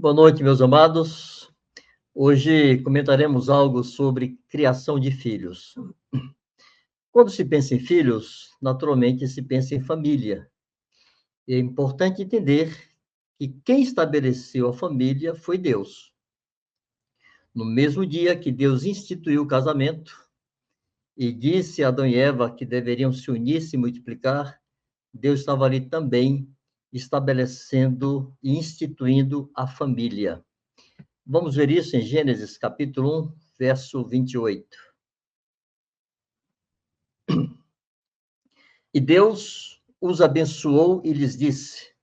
Boa noite, meus amados. Hoje comentaremos algo sobre criação de filhos. Quando se pensa em filhos, naturalmente se pensa em família. E é importante entender que quem estabeleceu a família foi Deus. No mesmo dia que Deus instituiu o casamento e disse a Adão e Eva que deveriam se unir e se multiplicar, Deus estava ali também estabelecendo e instituindo a família. Vamos ver isso em Gênesis, capítulo 1, verso 28. E Deus os abençoou e lhes disse: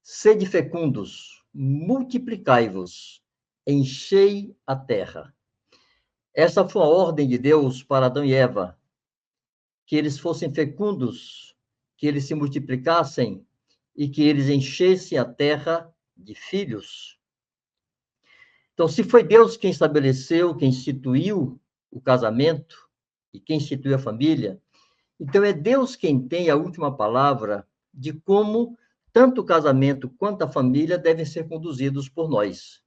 sede fecundos, multiplicai-vos, enchei a terra. Essa foi a ordem de Deus para Adão e Eva, que eles fossem fecundos, que eles se multiplicassem e que eles enchessem a terra de filhos. Então, se foi Deus quem estabeleceu, quem instituiu o casamento e quem instituiu a família, então é Deus quem tem a última palavra de como tanto o casamento quanto a família devem ser conduzidos por nós.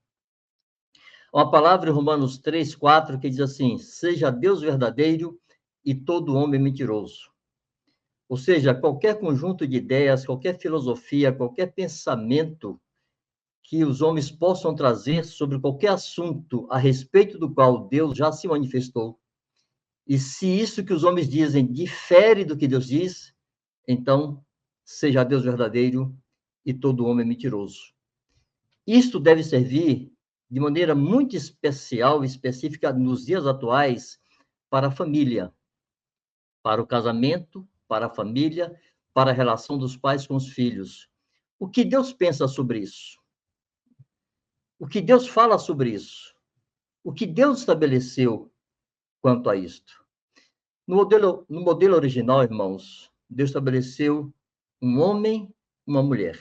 Uma palavra em Romanos 3:4 que diz assim: seja Deus verdadeiro e todo homem mentiroso. Ou seja, qualquer conjunto de ideias, qualquer filosofia, qualquer pensamento que os homens possam trazer sobre qualquer assunto a respeito do qual Deus já se manifestou, e se isso que os homens dizem difere do que Deus diz, então seja Deus verdadeiro e todo homem mentiroso. Isto deve servir de maneira muito especial e específica nos dias atuais para a família, para o casamento, para a família, para a relação dos pais com os filhos. O que Deus pensa sobre isso? O que Deus fala sobre isso? O que Deus estabeleceu quanto a isto? No modelo original, irmãos, Deus estabeleceu um homem, uma mulher,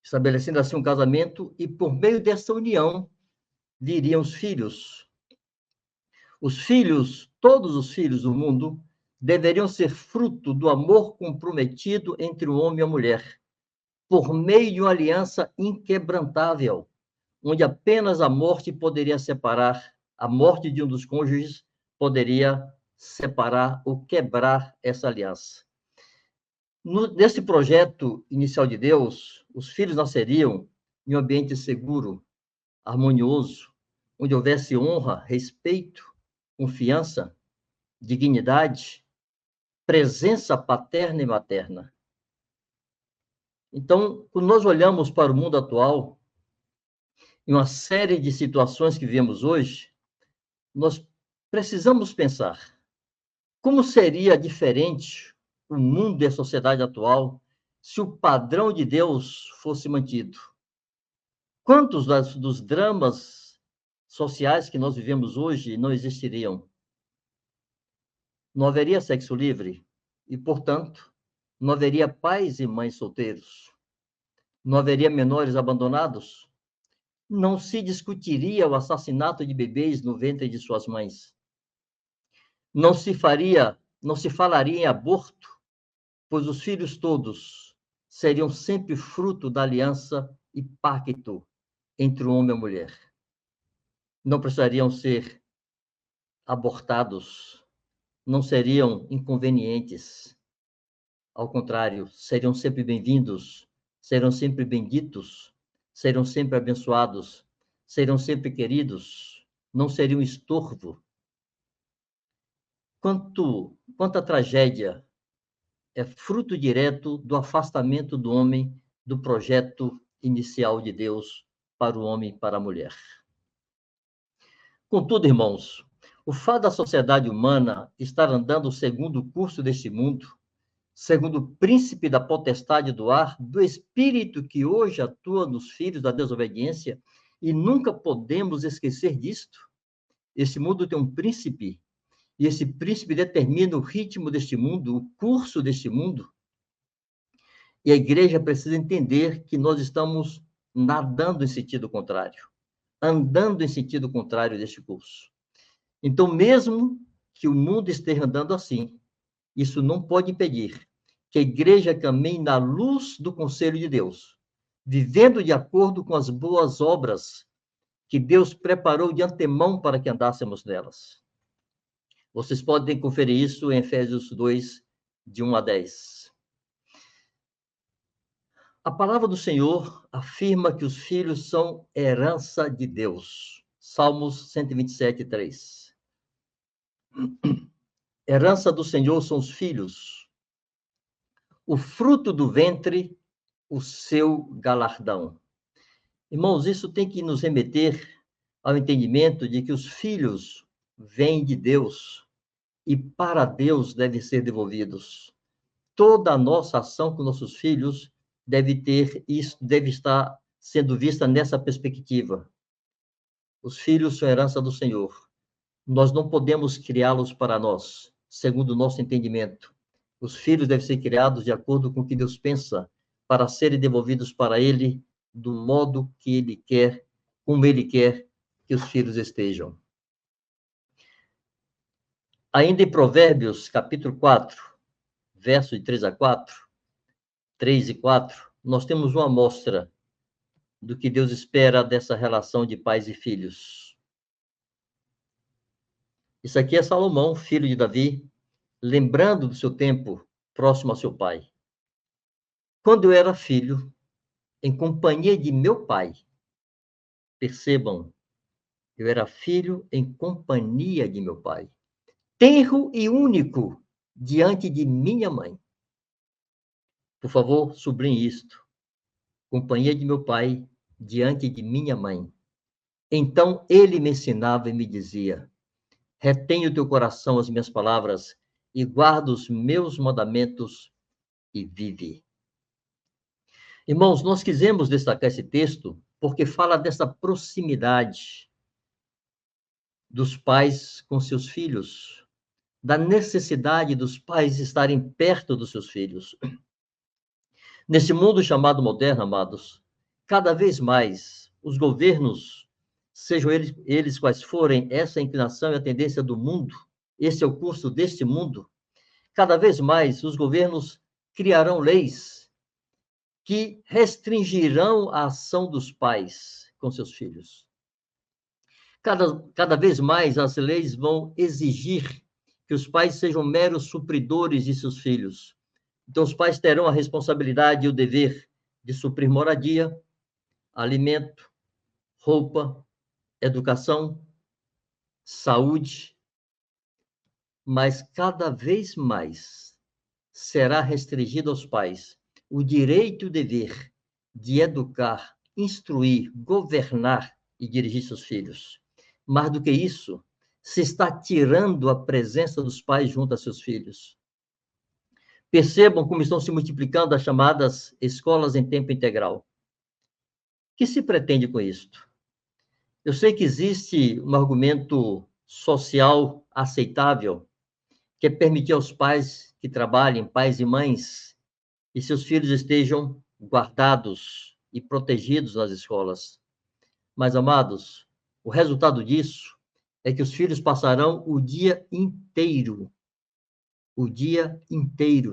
estabelecendo assim um casamento, e por meio dessa união viriam os filhos. Os filhos, todos os filhos do mundo, deveriam ser fruto do amor comprometido entre o homem e a mulher, por meio de uma aliança inquebrantável, onde apenas a morte poderia separar, a morte de um dos cônjuges poderia separar ou quebrar essa aliança. Nesse projeto inicial de Deus, os filhos nasceriam em um ambiente seguro, harmonioso, onde houvesse honra, respeito, confiança, dignidade, presença paterna e materna. Então, quando nós olhamos para o mundo atual, em uma série de situações que vivemos hoje, nós precisamos pensar como seria diferente o mundo e a sociedade atual se o padrão de Deus fosse mantido. Quantos dos dramas sociais que nós vivemos hoje não existiriam? Não haveria sexo livre e, portanto, não haveria pais e mães solteiros. Não haveria menores abandonados. Não se discutiria o assassinato de bebês no ventre de suas mães. Não se falaria em aborto, pois os filhos todos seriam sempre fruto da aliança e pacto entre o homem e a mulher. Não precisariam ser abortados, não seriam inconvenientes. Ao contrário, seriam sempre bem-vindos, serão sempre benditos, serão sempre abençoados, serão sempre queridos, não seriam estorvo. Quanta tragédia é fruto direto do afastamento do homem do projeto inicial de Deus para o homem e para a mulher. Contudo, irmãos, o fato da sociedade humana estar andando segundo o curso deste mundo, segundo o príncipe da potestade do ar, do espírito que hoje atua nos filhos da desobediência, e nunca podemos esquecer disto. Esse mundo tem um príncipe, e esse príncipe determina o ritmo deste mundo, o curso deste mundo. E a igreja precisa entender que nós estamos nadando em sentido contrário, andando em sentido contrário deste curso. Então, mesmo que o mundo esteja andando assim, isso não pode impedir que a igreja caminhe na luz do conselho de Deus, vivendo de acordo com as boas obras que Deus preparou de antemão para que andássemos nelas. Vocês podem conferir isso em Efésios 2, de 1 a 10. A palavra do Senhor afirma que os filhos são herança de Deus. Salmos 127, 3. Herança do Senhor são os filhos, o fruto do ventre, o seu galardão. Irmãos, isso tem que nos remeter ao entendimento de que os filhos vêm de Deus e para Deus devem ser devolvidos. Toda a nossa ação com nossos filhos deve estar sendo vista nessa perspectiva. Os filhos são herança do Senhor. Nós não podemos criá-los para nós, segundo o nosso entendimento. Os filhos devem ser criados de acordo com o que Deus pensa, para serem devolvidos para Ele do modo que Ele quer, como Ele quer que os filhos estejam. Ainda em Provérbios, capítulo 4, versos de 3 a 4, 3 e 4, nós temos uma amostra do que Deus espera dessa relação de pais e filhos. Isso aqui é Salomão, filho de Davi, lembrando do seu tempo próximo a seu pai. Quando eu era filho, em companhia de meu pai, percebam, eu era filho em companhia de meu pai, tenro e único diante de minha mãe. Por favor, sublinhe isto. Companhia de meu pai diante de minha mãe. Então ele me ensinava e me dizia: retém o teu coração as minhas palavras e guarda os meus mandamentos e vive. Irmãos, nós quisemos destacar esse texto porque fala dessa proximidade dos pais com seus filhos, da necessidade dos pais estarem perto dos seus filhos. Nesse mundo chamado moderno, amados, cada vez mais os governos, sejam eles quais forem, essa inclinação e a tendência do mundo, esse é o curso deste mundo, cada vez mais os governos criarão leis que restringirão a ação dos pais com seus filhos. Cada vez mais as leis vão exigir que os pais sejam meros supridores de seus filhos. Então, os pais terão a responsabilidade e o dever de suprir moradia, alimento, roupa, educação, saúde, mas cada vez mais será restringido aos pais o direito e o dever de educar, instruir, governar e dirigir seus filhos. Mais do que isso, se está tirando a presença dos pais junto a seus filhos. Percebam como estão se multiplicando as chamadas escolas em tempo integral. O que se pretende com isto? Eu sei que existe um argumento social aceitável, que é permitir aos pais que trabalhem, pais e mães, e seus filhos estejam guardados e protegidos nas escolas. Mas, amados, o resultado disso é que os filhos passarão o dia inteiro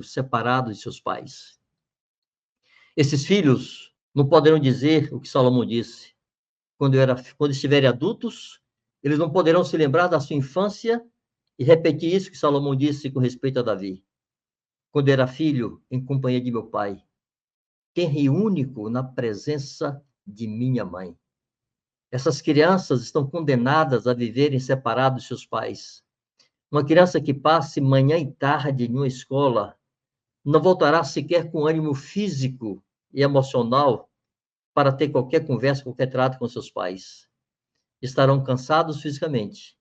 separados de seus pais. Esses filhos não poderão dizer o que Salomão disse. Quando estiverem adultos, eles não poderão se lembrar da sua infância e repetir isso que Salomão disse com respeito a Davi. Quando era filho, em companhia de meu pai, tenro e único na presença de minha mãe. Essas crianças estão condenadas a viverem separados de seus pais. Uma criança que passe manhã e tarde em uma escola não voltará sequer com ânimo físico e emocional para ter qualquer conversa, qualquer trato com seus pais. Estarão cansados fisicamente,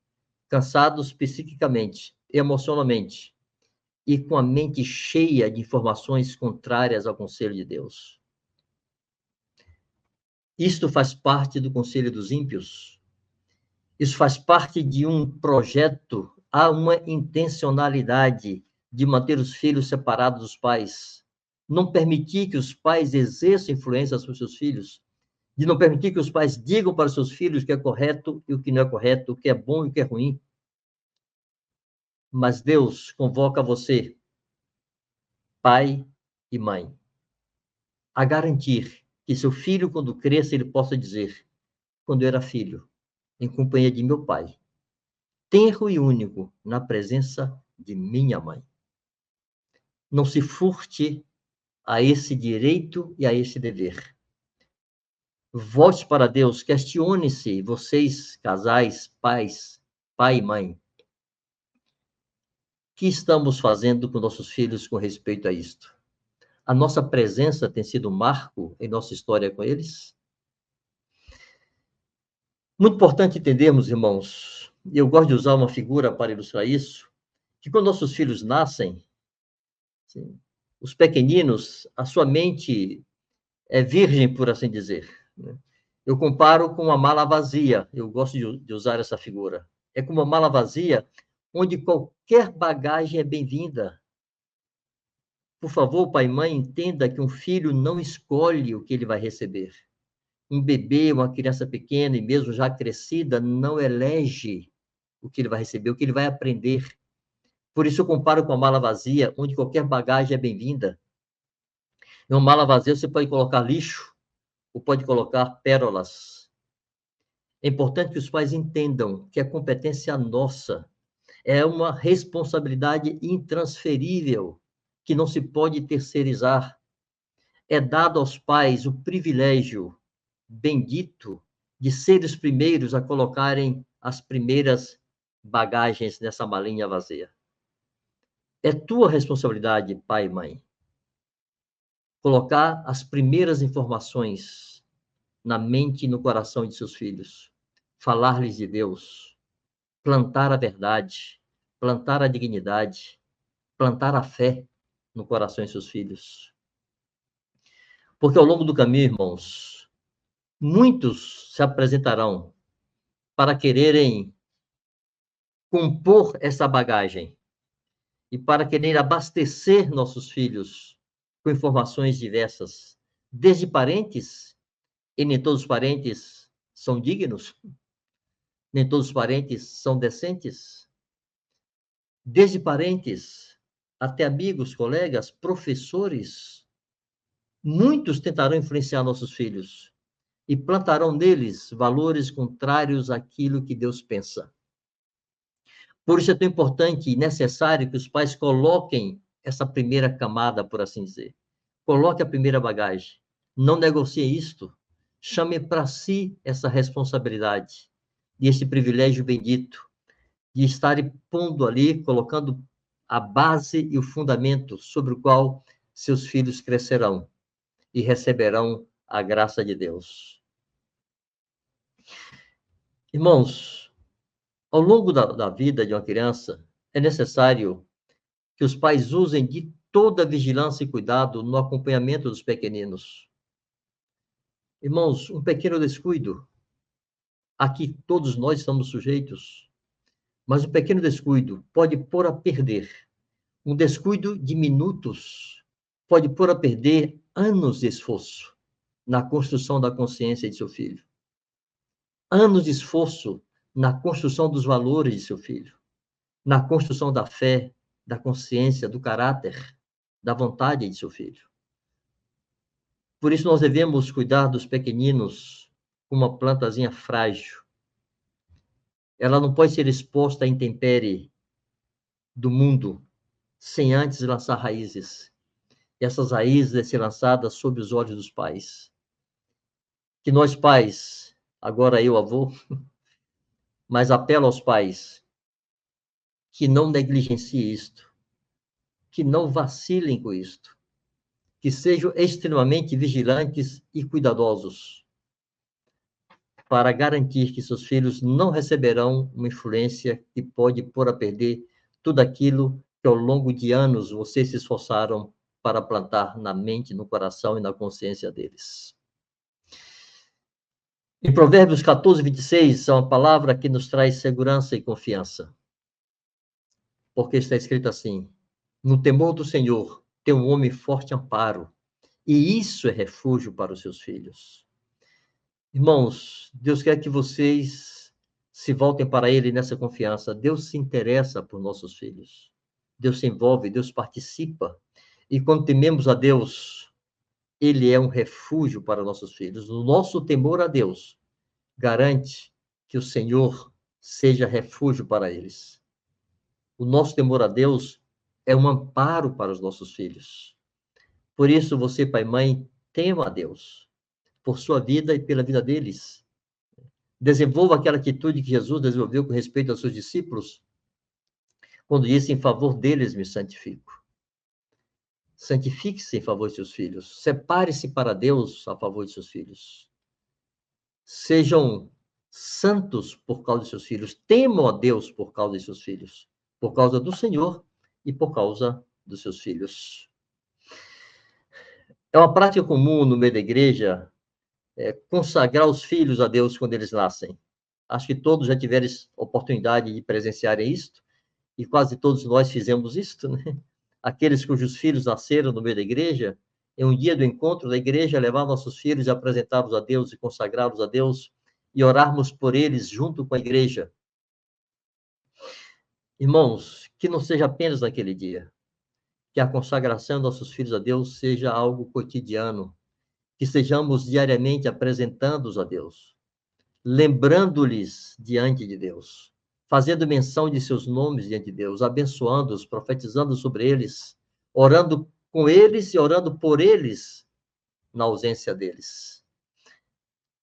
cansados psiquicamente, emocionalmente, e com a mente cheia de informações contrárias ao conselho de Deus. Isto faz parte do conselho dos ímpios. Isso faz parte de um projeto, há uma intencionalidade de manter os filhos separados dos pais, não permitir que os pais exerçam influência sobre seus filhos, de não permitir que os pais digam para os seus filhos o que é correto e o que não é correto, o que é bom e o que é ruim. Mas Deus convoca você, pai e mãe, a garantir que seu filho, quando cresça, ele possa dizer: quando eu era filho, em companhia de meu pai, tenro e único, na presença de minha mãe. Não se furte a esse direito e a esse dever. Volte para Deus, questione-se, vocês, casais, pais, pai e mãe. O que estamos fazendo com nossos filhos com respeito a isto? A nossa presença tem sido um marco em nossa história com eles? Muito importante entendermos, irmãos, e eu gosto de usar uma figura para ilustrar isso, que quando nossos filhos nascem, sim, os pequeninos, a sua mente é virgem, por assim dizer, né? Eu comparo com uma mala vazia, eu gosto de usar essa figura. É como uma mala vazia, onde qualquer bagagem é bem-vinda. Por favor, pai e mãe, entenda que um filho não escolhe o que ele vai receber. Um bebê, uma criança pequena e mesmo já crescida, não elege o que ele vai receber, o que ele vai aprender. Por isso eu comparo com a mala vazia, onde qualquer bagagem é bem-vinda. Em uma mala vazia você pode colocar lixo ou pode colocar pérolas. É importante que os pais entendam que a competência nossa é uma responsabilidade intransferível, que não se pode terceirizar. É dado aos pais o privilégio bendito de ser os primeiros a colocarem as primeiras bagagens nessa malinha vazia. É tua responsabilidade, pai e mãe, colocar as primeiras informações na mente e no coração de seus filhos, falar-lhes de Deus, plantar a verdade, plantar a dignidade, plantar a fé no coração de seus filhos. Porque ao longo do caminho, irmãos, muitos se apresentarão para quererem compor essa bagagem e para querer abastecer nossos filhos com informações diversas, desde parentes, e nem todos os parentes são dignos, nem todos os parentes são decentes, desde parentes até amigos, colegas, professores, muitos tentarão influenciar nossos filhos e plantarão neles valores contrários àquilo que Deus pensa. Por isso é tão importante e necessário que os pais coloquem essa primeira camada, por assim dizer. Coloque a primeira bagagem. Não negocie isto. Chame para si essa responsabilidade e esse privilégio bendito de estar pondo ali, colocando a base e o fundamento sobre o qual seus filhos crescerão e receberão a graça de Deus. Irmãos, ao longo da vida de uma criança, é necessário que os pais usem de toda vigilância e cuidado no acompanhamento dos pequeninos. Irmãos, um pequeno descuido, aqui todos nós estamos sujeitos, mas um pequeno descuido pode pôr a perder. Um descuido de minutos pode pôr a perder anos de esforço na construção da consciência de seu filho. Anos de esforço na construção dos valores de seu filho, na construção da fé, da consciência, do caráter, da vontade de seu filho. Por isso nós devemos cuidar dos pequeninos como uma plantazinha frágil. Ela não pode ser exposta à intempérie do mundo sem antes lançar raízes. E essas raízes devem ser lançadas sob os olhos dos pais. Que nós pais, agora eu avô, mas apelo aos pais que não negligenciem isto, que não vacilem com isto, que sejam extremamente vigilantes e cuidadosos para garantir que seus filhos não receberão uma influência que pode pôr a perder tudo aquilo que ao longo de anos vocês se esforçaram para plantar na mente, no coração e na consciência deles. Em Provérbios 14, 26, é uma palavra que nos traz segurança e confiança. Porque está escrito assim: no temor do Senhor tem um homem forte amparo, e isso é refúgio para os seus filhos. Irmãos, Deus quer que vocês se voltem para Ele nessa confiança. Deus se interessa por nossos filhos. Deus se envolve, Deus participa. E quando tememos a Deus Ele é um refúgio para nossos filhos. O nosso temor a Deus garante que o Senhor seja refúgio para eles. O nosso temor a Deus é um amparo para os nossos filhos. Por isso, você, pai e mãe, tema a Deus, por sua vida e pela vida deles. Desenvolva aquela atitude que Jesus desenvolveu com respeito aos seus discípulos, quando disse: em favor deles me santifico. Santifique-se em favor de seus filhos. Separe-se para Deus a favor de seus filhos. Sejam santos por causa de seus filhos. Temam a Deus por causa de seus filhos. Por causa do Senhor e por causa dos seus filhos. É uma prática comum no meio da igreja consagrar os filhos a Deus quando eles nascem. Acho que todos já tiveram oportunidade de presenciarem isto, e quase todos nós fizemos isto, né? Aqueles cujos filhos nasceram no meio da igreja, em um dia do encontro da igreja, levar nossos filhos e apresentá-los a Deus e consagrá-los a Deus e orarmos por eles junto com a igreja. Irmãos, que não seja apenas naquele dia, que a consagração dos nossos filhos a Deus seja algo cotidiano, que estejamos diariamente apresentando-os a Deus, lembrando-lhes diante de Deus, fazendo menção de seus nomes diante de Deus, abençoando-os, profetizando sobre eles, orando com eles e orando por eles na ausência deles.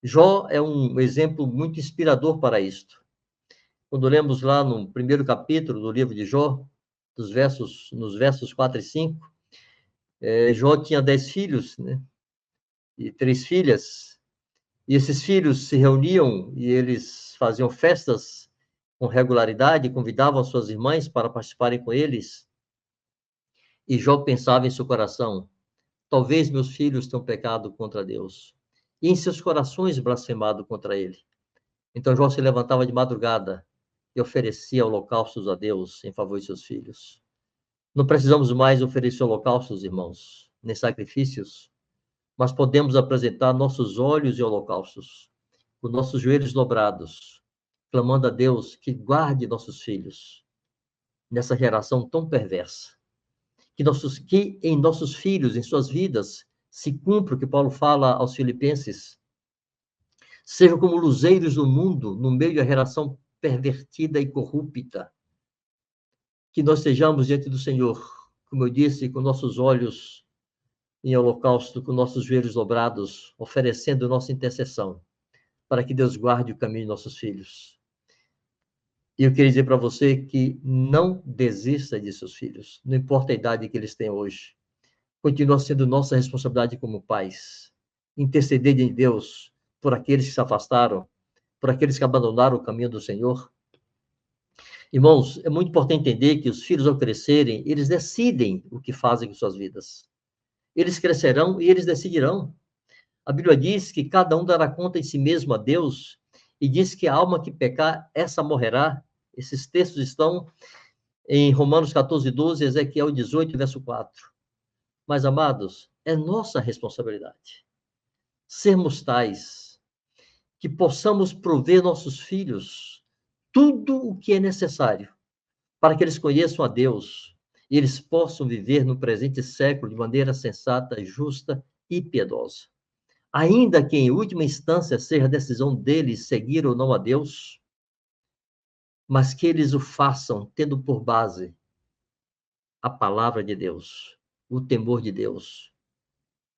Jó é um exemplo muito inspirador para isto. Quando lemos lá no primeiro capítulo do livro de Jó, nos versos 4 e 5, Jó tinha 10 filhos, né? E 3 filhas, e esses filhos se reuniam e eles faziam festas com regularidade, convidavam suas irmãs para participarem com eles. E Jó pensava em seu coração: talvez meus filhos tenham pecado contra Deus, e em seus corações blasfemado contra ele. Então Jó se levantava de madrugada e oferecia holocaustos a Deus em favor de seus filhos. Não precisamos mais oferecer holocaustos, irmãos, nem sacrifícios, mas podemos apresentar nossos olhos e holocaustos, os nossos joelhos dobrados, clamando a Deus que guarde nossos filhos nessa geração tão perversa. Que em nossos filhos, em suas vidas, se cumpra o que Paulo fala aos Filipenses. Sejam como luzeiros do mundo, no meio da geração pervertida e corrupta. Que nós estejamos diante do Senhor, como eu disse, com nossos olhos em holocausto, com nossos joelhos dobrados, oferecendo nossa intercessão, para que Deus guarde o caminho de nossos filhos. E eu queria dizer para você que não desista de seus filhos, não importa a idade que eles têm hoje. Continua sendo nossa responsabilidade como pais, interceder em Deus por aqueles que se afastaram, por aqueles que abandonaram o caminho do Senhor. Irmãos, é muito importante entender que os filhos, ao crescerem, eles decidem o que fazem com suas vidas. Eles crescerão e eles decidirão. A Bíblia diz que cada um dará conta em si mesmo a Deus, e diz que a alma que pecar, essa morrerá. Esses textos estão em Romanos 14, 12, Ezequiel 18, verso 4. Mas, amados, é nossa responsabilidade sermos tais que possamos prover nossos filhos tudo o que é necessário para que eles conheçam a Deus e eles possam viver no presente século de maneira sensata, justa e piedosa. Ainda que, em última instância, seja a decisão deles seguir ou não a Deus, mas que eles o façam tendo por base a palavra de Deus, o temor de Deus.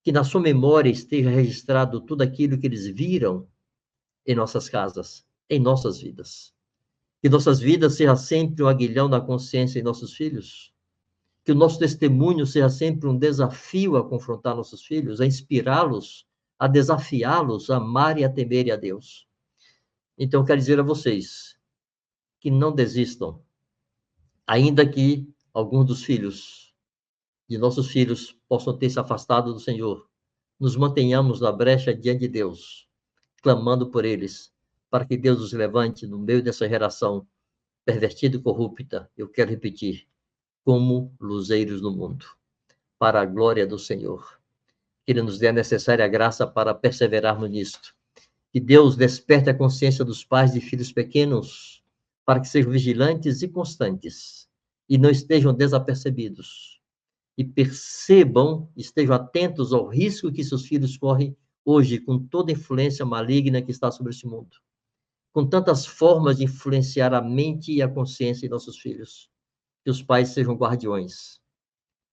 Que na sua memória esteja registrado tudo aquilo que eles viram em nossas casas, em nossas vidas. Que nossas vidas seja sempre um aguilhão na consciência em nossos filhos. Que o nosso testemunho seja sempre um desafio a confrontar nossos filhos, a inspirá-los, a desafiá-los a amar e a temer a Deus. Então, eu quero dizer a vocês que não desistam, ainda que alguns dos filhos, de nossos filhos, possam ter se afastado do Senhor. Nos mantenhamos na brecha diante de Deus, clamando por eles, para que Deus os levante no meio dessa geração pervertida e corrupta. Eu quero repetir, como luzeiros no mundo, para a glória do Senhor. Que Ele nos dê a necessária graça para perseverarmos nisto. Que Deus desperte a consciência dos pais de filhos pequenos, para que sejam vigilantes e constantes, e não estejam desapercebidos. e percebam, estejam atentos ao risco que seus filhos correm hoje com toda a influência maligna que está sobre esse mundo, com tantas formas de influenciar a mente e a consciência de nossos filhos. Que os pais sejam guardiões,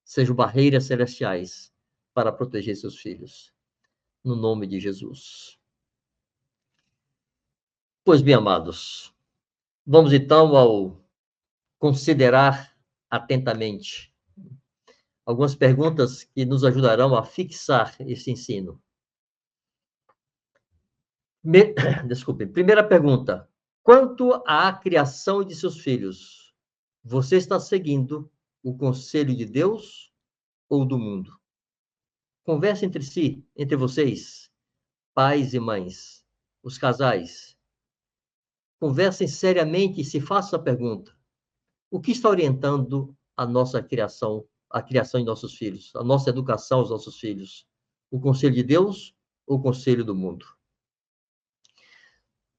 sejam barreiras celestiais para proteger seus filhos. No nome de Jesus. Pois bem, amados, vamos então ao considerar atentamente algumas perguntas que nos ajudarão a fixar esse ensino. Desculpe. Primeira pergunta. Quanto à criação de seus filhos, você está seguindo o conselho de Deus ou do mundo? Converse entre si, entre vocês, pais e mães, os casais. Conversem seriamente e se faça a pergunta: o que está orientando a nossa criação, a criação de nossos filhos, a nossa educação aos nossos filhos? O conselho de Deus ou o conselho do mundo?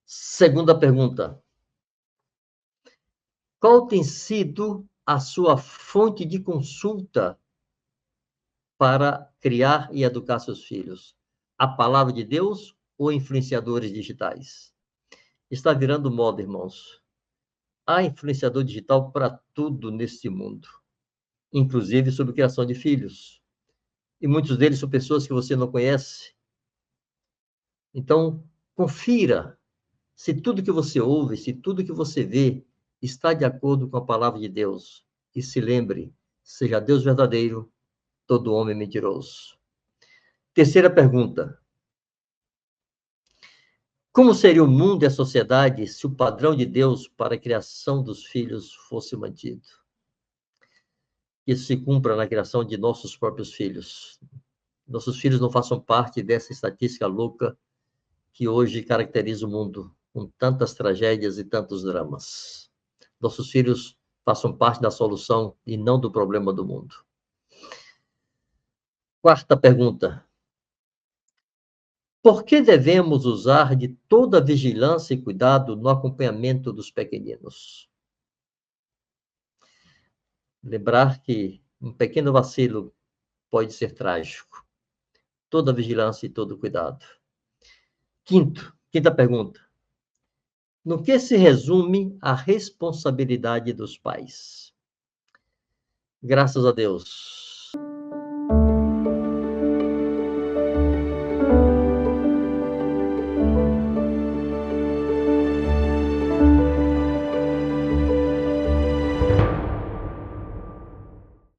Segunda pergunta. Qual tem sido a sua fonte de consulta para criar e educar seus filhos? A palavra de Deus ou influenciadores digitais? Está virando moda, irmãos. Há influenciador digital para tudo neste mundo, inclusive sobre criação de filhos. E muitos deles são pessoas que você não conhece. Então, confira se tudo que você ouve, se tudo que você vê está de acordo com a palavra de Deus. E se lembre, seja Deus verdadeiro, todo homem mentiroso. Terceira pergunta. Como seria o mundo e a sociedade se o padrão de Deus para a criação dos filhos fosse mantido? Que isso se cumpra na criação de nossos próprios filhos. Nossos filhos não façam parte dessa estatística louca que hoje caracteriza o mundo, com tantas tragédias e tantos dramas. Nossos filhos façam parte da solução e não do problema do mundo. Quarta pergunta. Por que devemos usar de toda vigilância e cuidado no acompanhamento dos pequeninos? Lembrar que um pequeno vacilo pode ser trágico. Toda vigilância e todo cuidado. Quinta pergunta. No que se resume a responsabilidade dos pais? Graças a Deus,